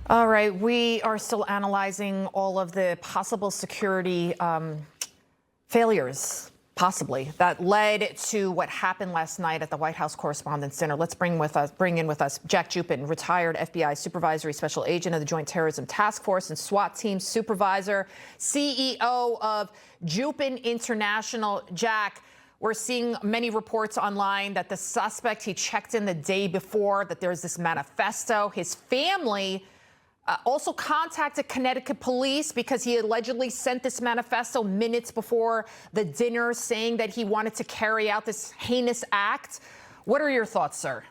All right, we are still analyzing all of the possible security failures, possibly, that led to what happened last night at the White House Correspondents' Dinner. Let's bring in with us Jack Jupin, retired FBI supervisory special agent of the Joint Terrorism Task Force and SWAT team supervisor, CEO of Jupin International. Jack, we're seeing many reports online that the suspect, he checked in the day before, that there's this manifesto. His family also contacted Connecticut police because he allegedly sent this manifesto minutes before the dinner saying that he wanted to carry out this heinous act. What are your thoughts, sir?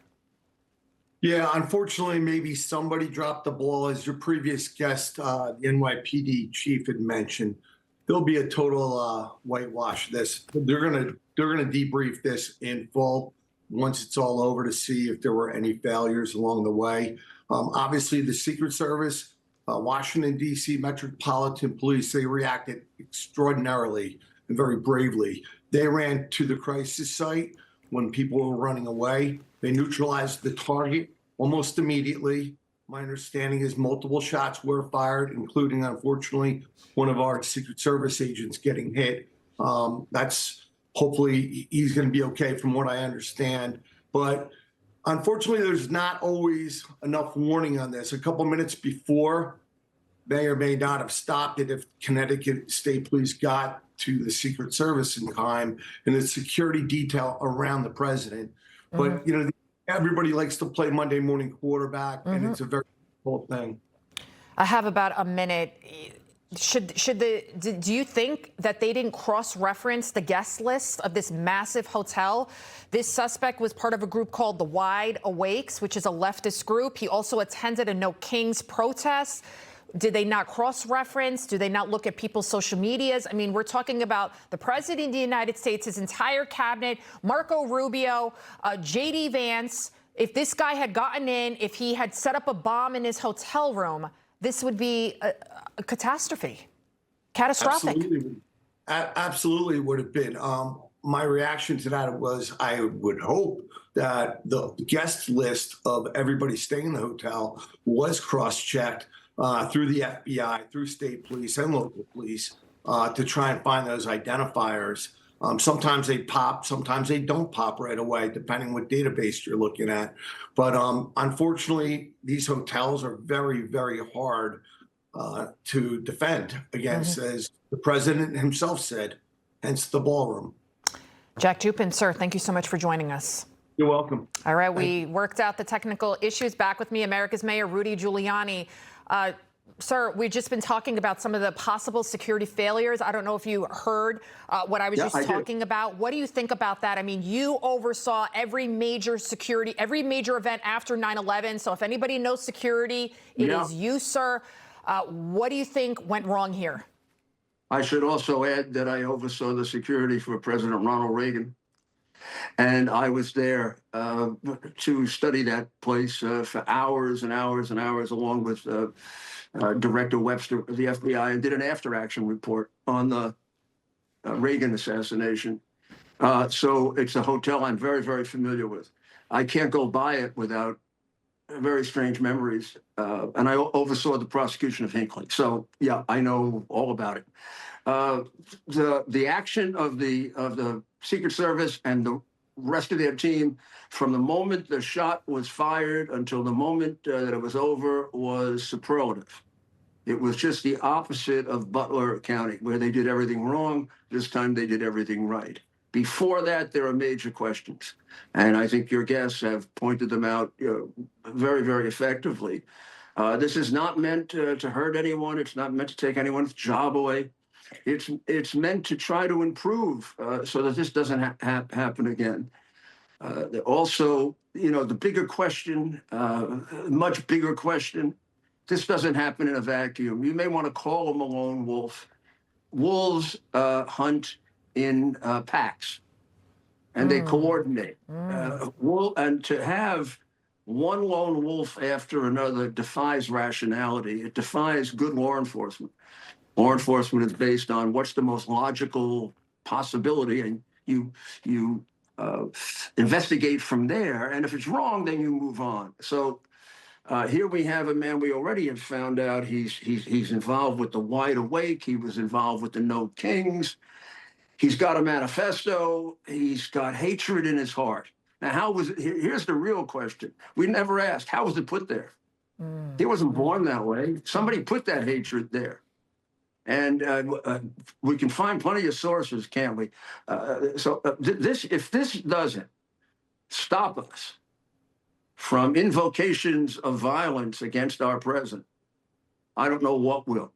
Yeah, unfortunately, maybe somebody dropped the ball. As your previous guest, the NYPD chief had mentioned, there'll be a total whitewash of this. They're gonna debrief this in full once it's all over to see if there were any failures along the way. Obviously, the Secret Service, Washington, D.C. Metropolitan Police, they reacted extraordinarily and very bravely. They ran to the crisis site when people were running away. They neutralized the target almost immediately. My understanding is multiple shots were fired, including, unfortunately, one of our Secret Service agents getting hit. Hopefully, he's going to be okay from what I understand. But unfortunately, there's not always enough warning on this. A couple minutes before may or may not have stopped it if Connecticut State Police got to the Secret Service in time and the security detail around the president. But, you know, everybody likes to play Monday morning quarterback, and it's a very difficult thing. I have about a minute. Do you think that they didn't cross-reference the guest list of this massive hotel? This suspect was part of a group called the Wide Awakes, which is a leftist group. He also attended a No Kings protest. Did they not cross-reference? Do they not look at people's social medias? I mean, we're talking about the president of the United States, his entire cabinet, Marco Rubio, J.D. Vance. If this guy had gotten in, if he had set up a bomb in his hotel room, this would be a catastrophe, catastrophic. Absolutely would have been. My reaction to that was I would hope that the guest list of everybody staying in the hotel was cross-checked through the FBI, through state police and local police to try and find those identifiers. Sometimes they pop, sometimes they don't pop right away, depending what database you're looking at. But unfortunately, these hotels are very, very hard to defend against, as the president himself said, hence the ballroom. Jack Jupin, sir, thank you so much for joining us. You're welcome. All right, we worked out the technical issues. Back with me, America's Mayor Rudy Giuliani. Sir, we've just been talking about some of the possible security failures. I don't know if you heard what I was just talking about. What do you think about that? I mean, you oversaw every major security, every major event after 9/11. So if anybody knows security, it is you, sir. What do you think went wrong here? I should also add that I oversaw the security for President Ronald Reagan. And I was there to study that place for hours and hours and hours, along with Director Webster of the FBI, and did an after-action report on the Reagan assassination. So it's a hotel I'm very, very familiar with. I can't go by it without very strange memories. And I oversaw the prosecution of Hinckley. So, yeah, I know all about it. The action of the Secret Service and the rest of their team, from the moment the shot was fired until the moment that it was over, was superlative. It was just the opposite of Butler County, where they did everything wrong. This time they did everything right. Before that, there are major questions. And I think your guests have pointed them out very, very effectively. This is not meant to hurt anyone. It's not meant to take anyone's job away. It's meant to try to improve so that this doesn't happen again. Also, you know, the bigger question, much bigger question, this doesn't happen in a vacuum. You may want to call them a lone wolf. Wolves hunt in packs, and they coordinate. And to have one lone wolf after another defies rationality. It defies good law enforcement. Law enforcement is based on what's the most logical possibility, and you investigate from there. And if it's wrong, then you move on. So Here we have a man we already have found out he's involved with the Wide Awake. He was involved with the No Kings. He's got a manifesto. He's got hatred in his heart. Now, how was it? Here's the real question. We never asked, how was it put there? He wasn't born that way. Somebody put that hatred there. And we can find plenty of sources, can't we? If this doesn't stop us from invocations of violence against our president, I don't know what will.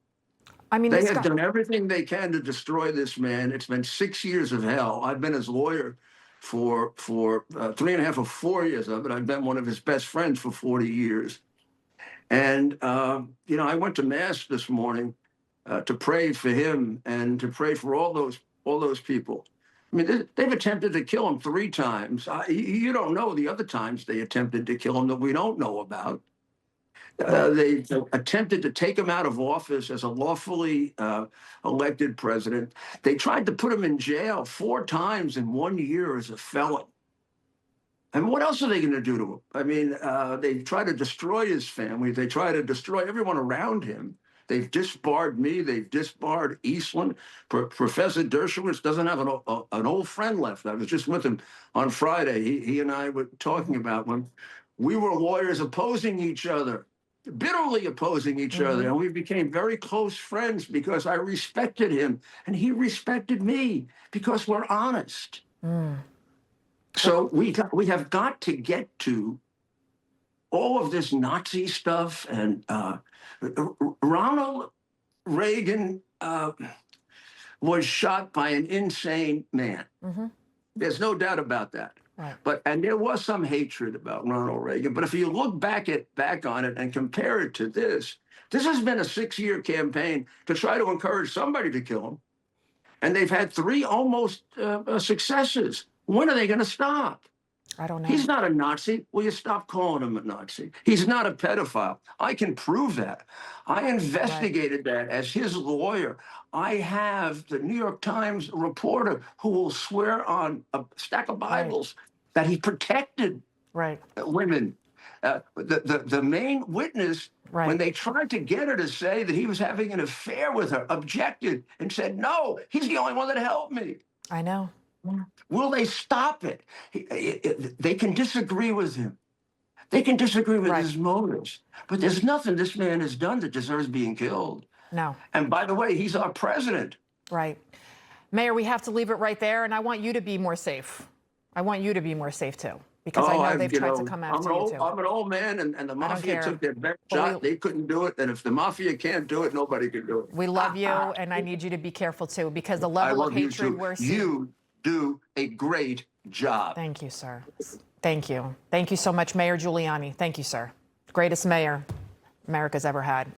I mean, they have done everything they can to destroy this man. It's been 6 years of hell. I've been his lawyer for 3.5 or 4 years of it. I've been one of his best friends for 40 years. And, I went to Mass this morning to pray for him and to pray for all those people. I mean, they've attempted to kill him 3 times. You don't know the other times they attempted to kill him that we don't know about. They attempted to take him out of office as a lawfully elected president. They tried to put him in jail 4 times in 1 year as a felon. And what else are they going to do to him? I mean, they try to destroy his family. They try to destroy everyone around him. They've disbarred me. They've disbarred Eastland. Professor Dershowitz doesn't have an old friend left. I was just with him on Friday. He and I were talking about when we were lawyers opposing each other, bitterly opposing each other. And we became very close friends because I respected him and he respected me because we're honest. So we have got to get to all of this Nazi stuff. And Ronald Reagan was shot by an insane man. There's no doubt about that. Right. And there was some hatred about Ronald Reagan. But if you look back on it and compare it to this has been a 6-year campaign to try to encourage somebody to kill him. And they've had 3 almost successes. When are they going to stop? I don't know. He's not a Nazi. Will you stop calling him a Nazi? He's not a pedophile. I can prove that. I investigated that as his lawyer. I have the New York Times reporter who will swear on a stack of Bibles that he protected women. The main witness, when they tried to get her to say that he was having an affair with her, objected and said, no, he's the only one that helped me. I know. Will they stop it? They can disagree with him. They can disagree with his motives. But there's nothing this man has done that deserves being killed. No. And by the way, he's our president. Right. Mayor, we have to leave it right there. And I want you to be more safe. I want you to be more safe, too. Because I know they've tried to come after you, too. I'm an old man, and the mafia took their best shot. They couldn't do it. And if the mafia can't do it, nobody can do it. We love you, and I need you to be careful, too, because the level of hatred we're seeing. You do a great job. Thank you, sir. Thank you. Thank you so much, Mayor Giuliani. Thank you, sir. Greatest mayor America's ever had.